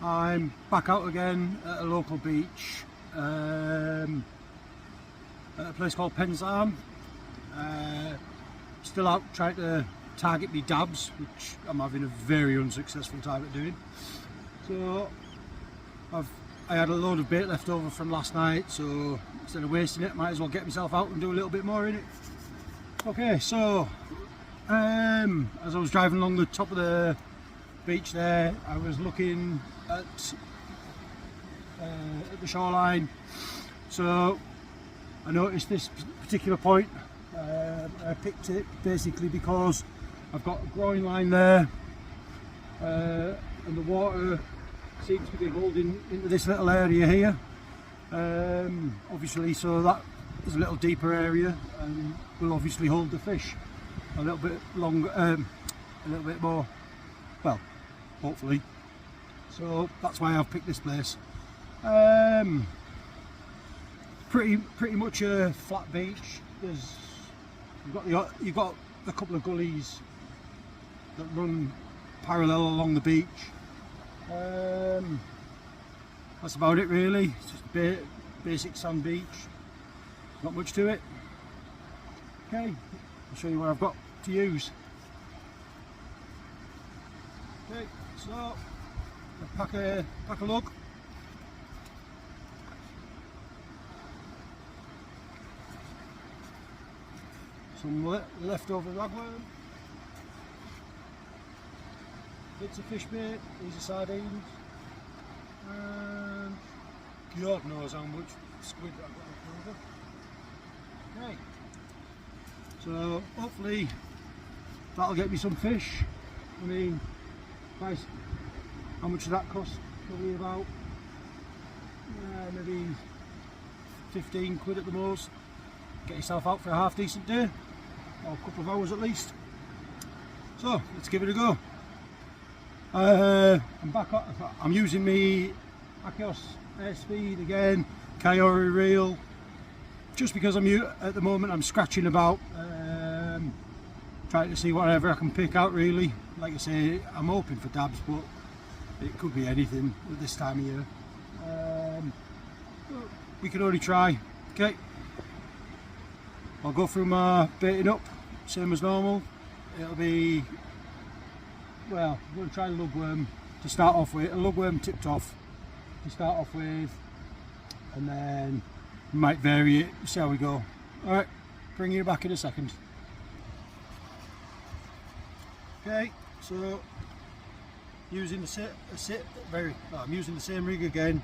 I'm back out again at a local beach, at a place called Pensarn. Still out trying to target me dabs, which I'm having a very unsuccessful time at doing. So I had a load of bait left over from last night, so instead of wasting it, I might as well get myself out and do a little bit more in it. Okay, so as I was driving along the top of the beach there, I was looking at the shoreline. So I noticed this particular point. I picked it basically because I've got a growing line there, and the water seems to be holding into this little area here. Obviously, so that is a little deeper area and will obviously hold the fish a little bit longer, a little bit more, well, hopefully. So that's why I've picked this place. Pretty much a flat beach. You've got a couple of gullies that run parallel along the beach. That's about it really. It's just a basic sand beach. Not much to it. Okay, I'll show you what I've got to use. Okay, so I'll pack a lug. Some leftover ragworm, bits of fish bait, these are sardines, and God knows how much squid I've got left over. Okay, so hopefully that'll get me some fish. I mean, price, how much does that cost? Probably about maybe 15 quid at the most. Get yourself out for a half decent day, or a couple of hours at least. So let's give it a go. I'm back up. I'm using my Akios Airspeed again, Coyote reel, just because at the moment I'm scratching about, trying to see whatever I can pick out really. Like I say, I'm hoping for dabs, but it could be anything at this time of year. We can only try. Okay, I'll go through my baiting up, same as normal. It'll be, well, I'm going to try a lugworm to start off with, a lugworm tipped off to start off with, and then we might vary it, see how we go. Alright, bring you back in a second. Okay, so using I'm using the same rig again,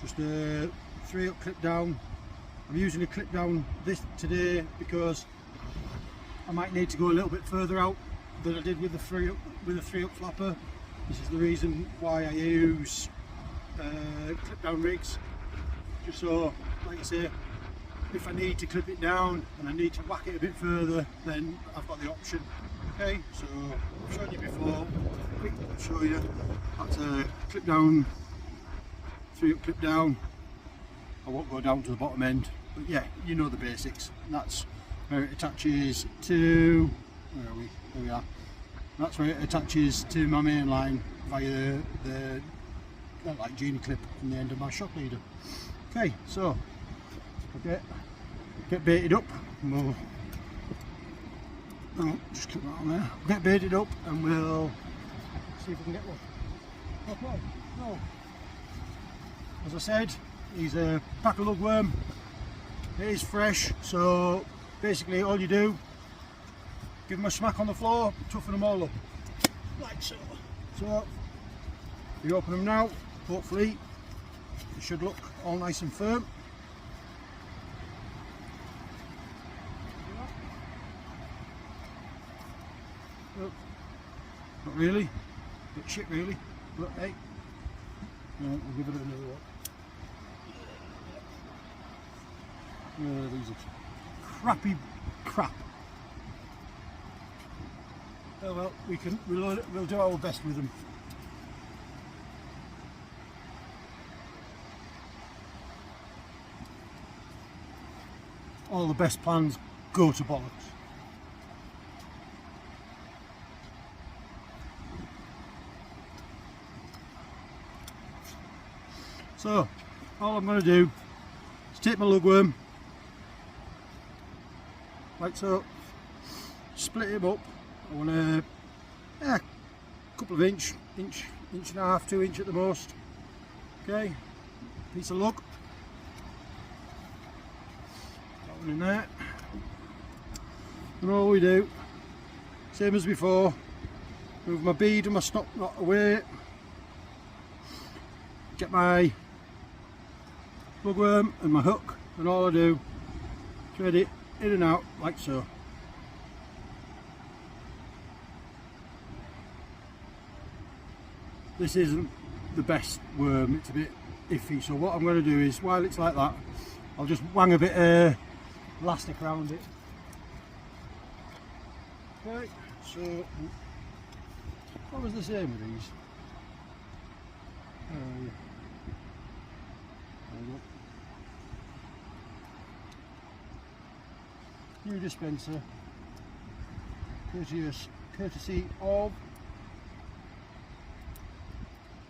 just a 3-up clip down. I'm using a clip down this today because I might need to go a little bit further out than I did with the 3-up flapper. This is the reason why I use clip down rigs, just so, like I say, if I need to clip it down and I need to whack it a bit further, then I've got the option. Okay, so I've shown you before, quick show you, that's a clip down, 3-up clip down. I won't go down to the bottom end, but yeah, you know the basics. And that's where it attaches to, where are we? There we are. That's where it attaches to my main line via the like genie clip from the end of my shock leader. Okay, so I'll get baited up and we'll, oh, just keep that on there. Get baited up and we'll see if we can get one. Okay, so as I said, he's a pack of lugworm. It is fresh, so basically all you do, give them a smack on the floor, toughen them all up, like so. So you open them now, hopefully it should look all nice and firm. Oh, not really, bit shit really, but hey, we'll give it another one. These are crappy crap. Oh well, we'll do our best with them. All the best plans go to bollocks. So all I'm going to do is take my lugworm like so, split him up. I want a couple of inch and a half, 2 inch at the most. Okay, piece of lug, that one in there, and all we do, same as before, move my bead and my stop knot away, get my lugworm and my hook, and all I do, thread it in and out like so. This isn't the best worm, it's a bit iffy, so what I'm going to do is, while it's like that, I'll just wang a bit of elastic around it. Okay, so what was the same with these? New dispenser, courtesy of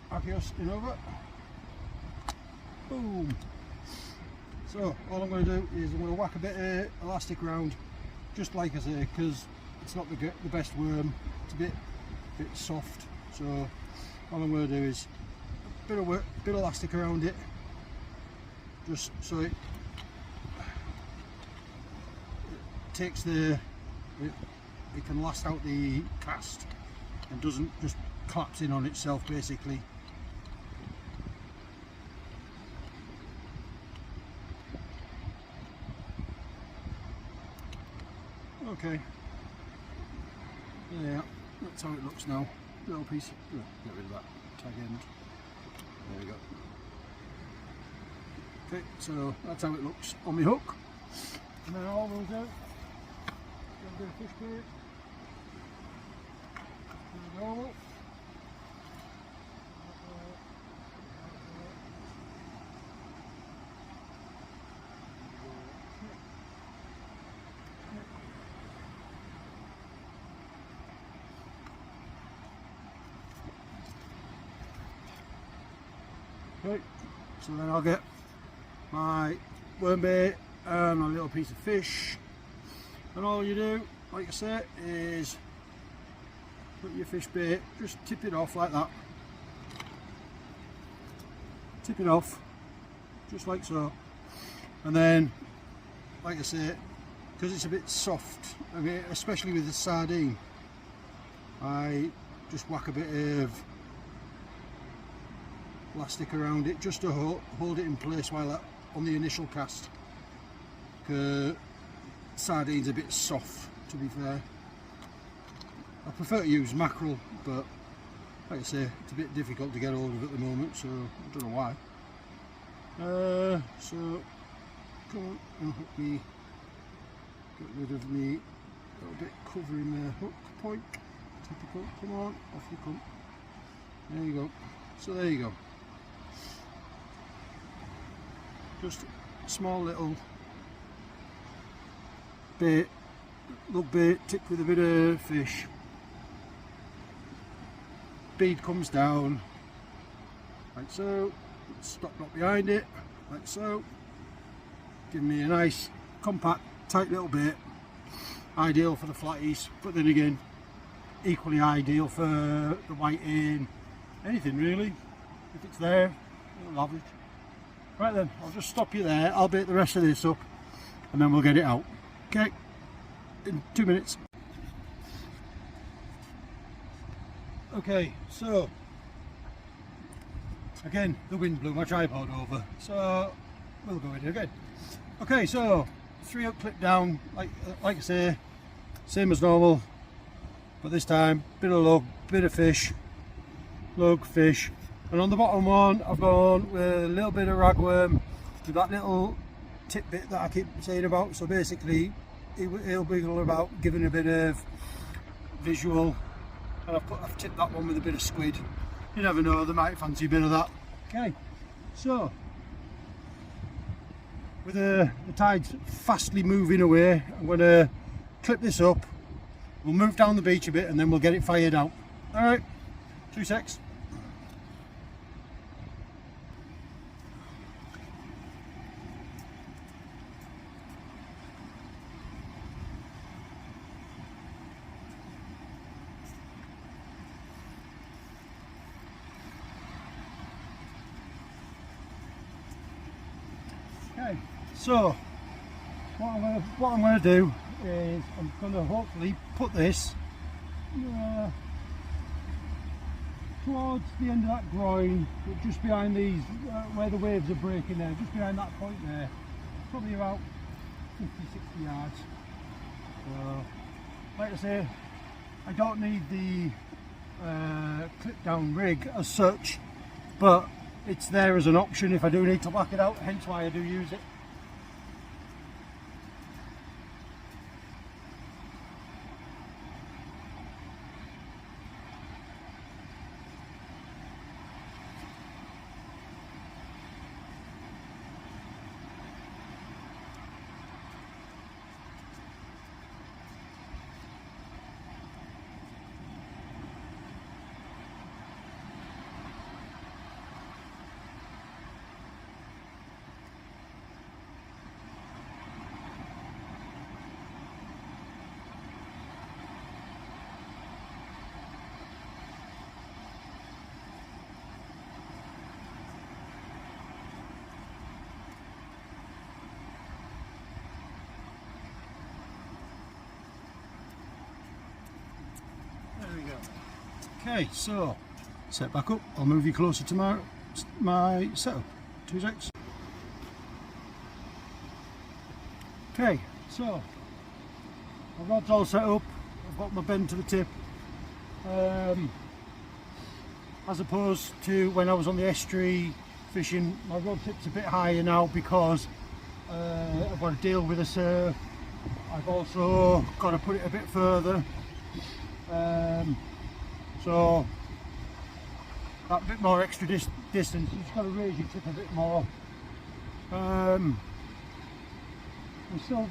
Akios Innova. Boom. So all I'm going to do is I'm going to whack a bit of elastic around, just like I say, because it's not the best worm. It's a bit soft. So all I'm going to do is a bit of elastic around it, just so it takes it can last out the cast and doesn't just collapse in on itself basically. Okay, yeah, that's how it looks now. Little piece, get rid of that tag end. There we go. Okay, so that's how it looks on my hook. And then all we'll do, a bit of fish bait. There we go. Okay, so then I'll get my worm bait and my little piece of fish, and all you do, like I say, is put your fish bait, just tip it off like that, tip it off just like so, and then like I say, because it's a bit soft, I mean, especially with the sardine, I just whack a bit of elastic around it just to hold it in place while on the initial cast, because sardine's a bit soft, to be fair. I prefer to use mackerel, but like I say, it's a bit difficult to get hold of at the moment, so I don't know why. So come on, unhook me, get rid of me little bit covering the hook point, typical. Come on, off you come. There you go. So there you go. Just a small little bait, lug bait tipped with a bit of fish. Bead comes down like so, stop knot behind it like so, give me a nice compact tight little bait, ideal for the flatties, but then again equally ideal for the whiting, anything really, if it's there, I'll love it. Right then, I'll just stop you there, I'll bait the rest of this up and then we'll get it out. Okay, in 2 minutes. Okay, so again the wind blew my tripod over, so we'll go in again. Okay, so 3 hook clip down, like I say, same as normal, but this time bit of lug, bit of fish, lug, fish, and on the bottom one I've gone with a little bit of ragworm with that little tidbit that I keep saying about. So basically it'll be all about giving a bit of visual, and I've tipped that one with a bit of squid. You never know, they might fancy a bit of that. Okay, so with the tides fastly moving away, I'm going to clip this up, we'll move down the beach a bit and then we'll get it fired out. Alright, 2 secs. So what I'm gonna do is I'm gonna hopefully put this towards the end of that groin, but just behind these where the waves are breaking there, just behind that point there, probably about 50-60 yards. So, like I say, I don't need the clip down rig as such, but it's there as an option if I do need to back it out, hence why I do use it. Okay, so set back up. I'll move you closer to my setup. 2x. Okay, so my rod's all set up. I've got my bend to the tip. As opposed to when I was on the estuary fishing, my rod tip's a bit higher now because I've got to deal with the surf. I've also got to put it a bit further. So that bit more extra distance, you've just got to raise your tip a bit more. We're still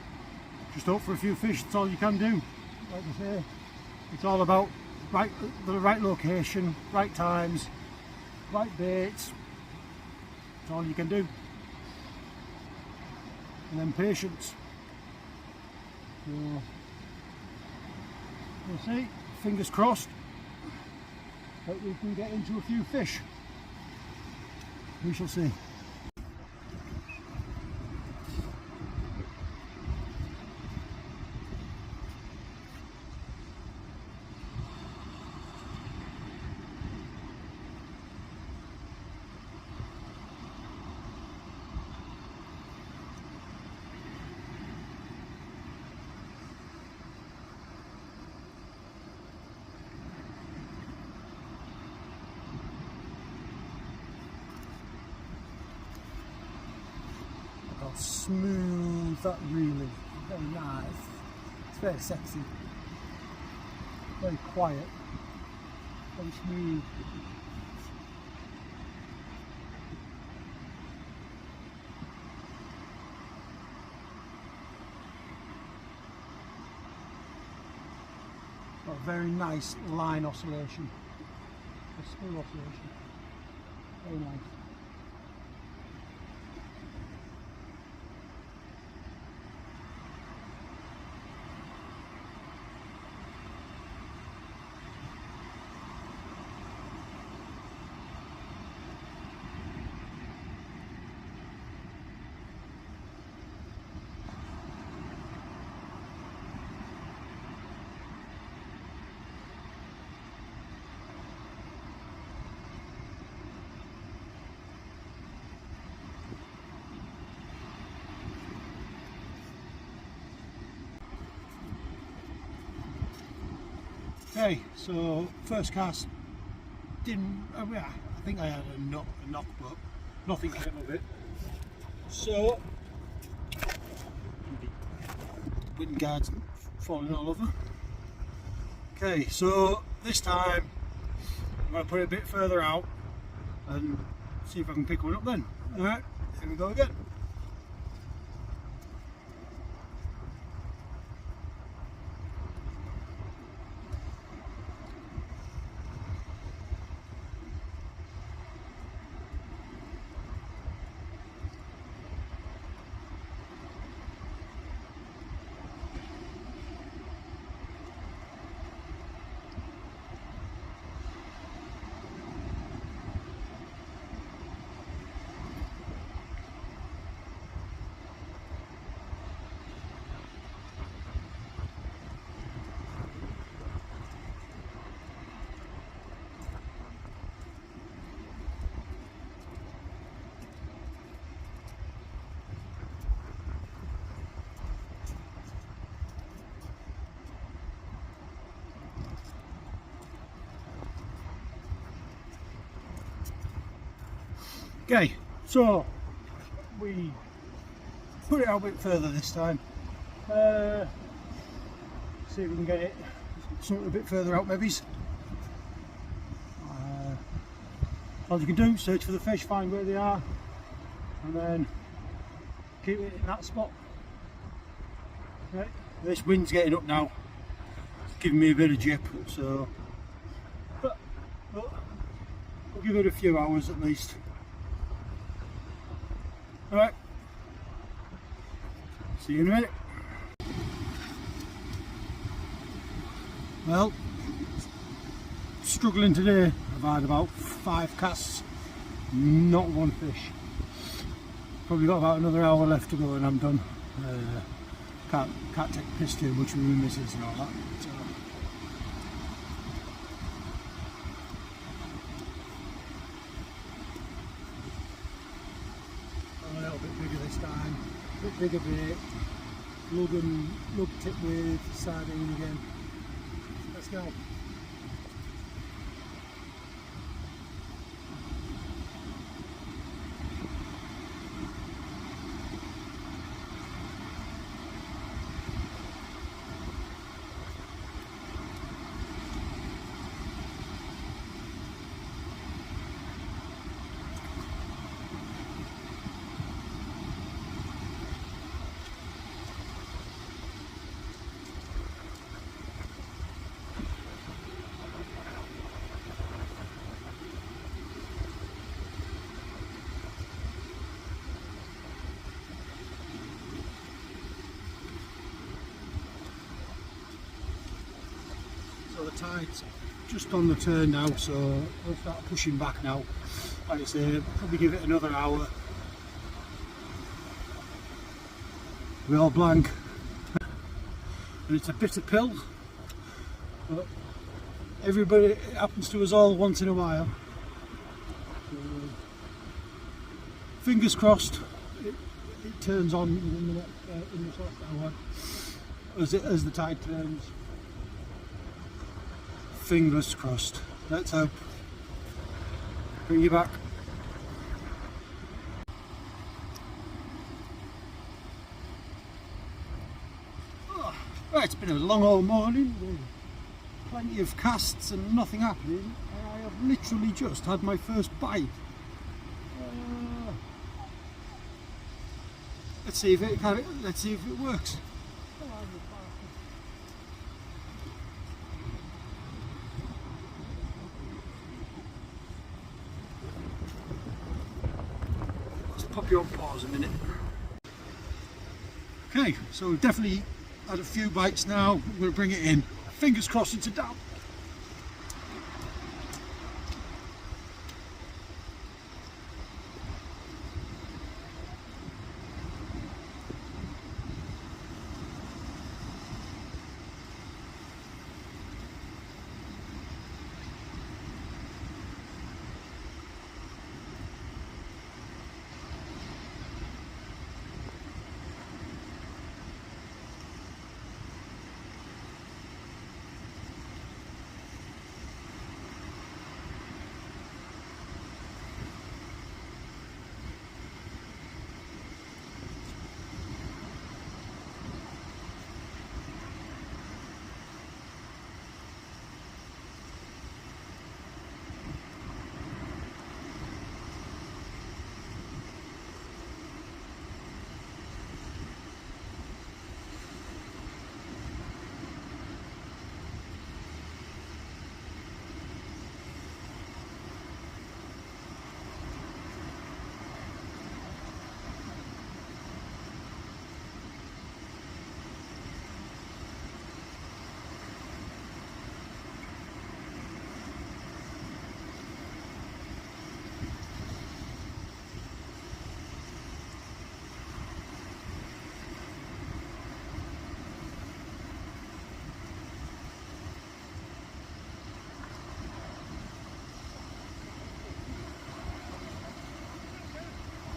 just hope for a few fish, that's all you can do. Like I say, it's all about the right location, right times, right baits, that's all you can do. And then patience. So we'll see, fingers crossed that we can get into a few fish. We shall see. I'll smooth that really, very nice. It's very sexy, very quiet, very smooth. Got a very nice line oscillation, a spool oscillation, very nice. Okay, so first cast didn't. I think I had a knock, but nothing came of it. So wind guards falling all over. Okay, so this time I'm going to put it a bit further out and see if I can pick one up then. Alright, here we go again. Okay, so we put it out a bit further this time. See if we can get it something a bit further out, maybe. All you can do, search for the fish, find where they are, and then keep it in that spot. Right. This wind's getting up now, it's giving me a bit of jip, so but we'll give it a few hours at least. Alright, see you in a minute. Well, struggling today. I've had about 5 casts, not one fish. Probably got about another hour left to go and I'm done. Can't take the piss too much with my missus and all that. So. A little bit bigger this time, a bit bigger bait, lug tip with sardine again. Let's go. So the tide's just on the turn now, so we'll start pushing back now. Like I say, probably give it another hour. We're all blank. And it's a bitter pill, but everybody, it happens to us all once in a while. So, fingers crossed it turns on in the next hour as the tide turns. Fingers crossed. Let's hope. Bring you back. Oh, right, it's been a long old morning. Plenty of casts and nothing happening. I have literally just had my first bite. Let's see if it works. Pop you on pause a minute. Okay, so we've definitely had a few bites now. I'm going to bring it in. Fingers crossed it's a dab.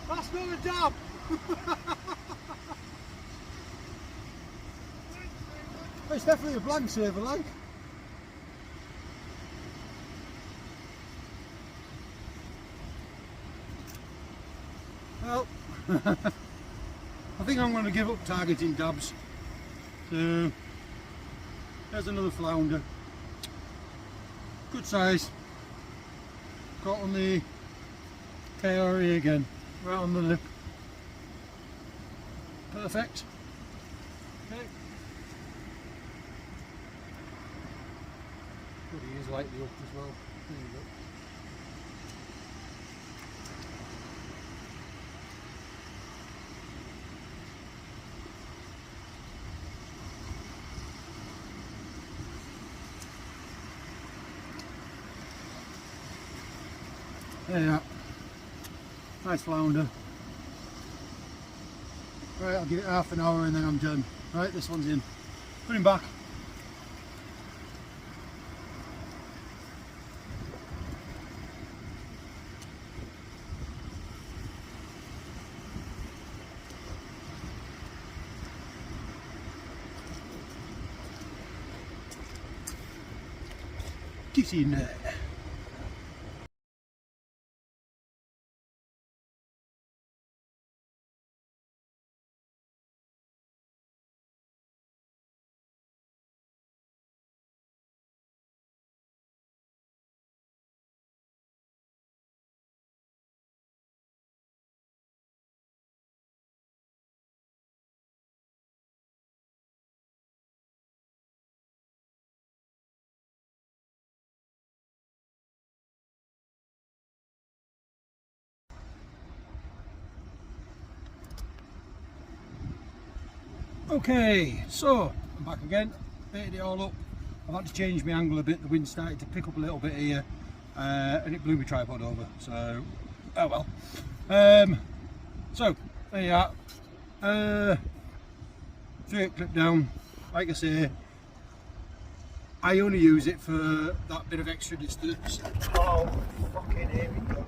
That's not a dab! It's definitely a blank saver, like. Well, I think I'm going to give up targeting dabs. So there's another flounder, good size, caught on the KRE again, right on the lip. Perfect. Okay. Good, he is lightly up as well. There you go. There you are. Nice flounder. Right, I'll give it half an hour and then I'm done. Right, this one's in. Put him back. Get in there. Okay, so I'm back again, baited it all up. I've had to change my angle a bit, the wind started to pick up a little bit here and it blew my tripod over, so oh well. So there you are, 3/8 clip down. Like I say, I only use it for that bit of extra distance. Oh fucking here we go.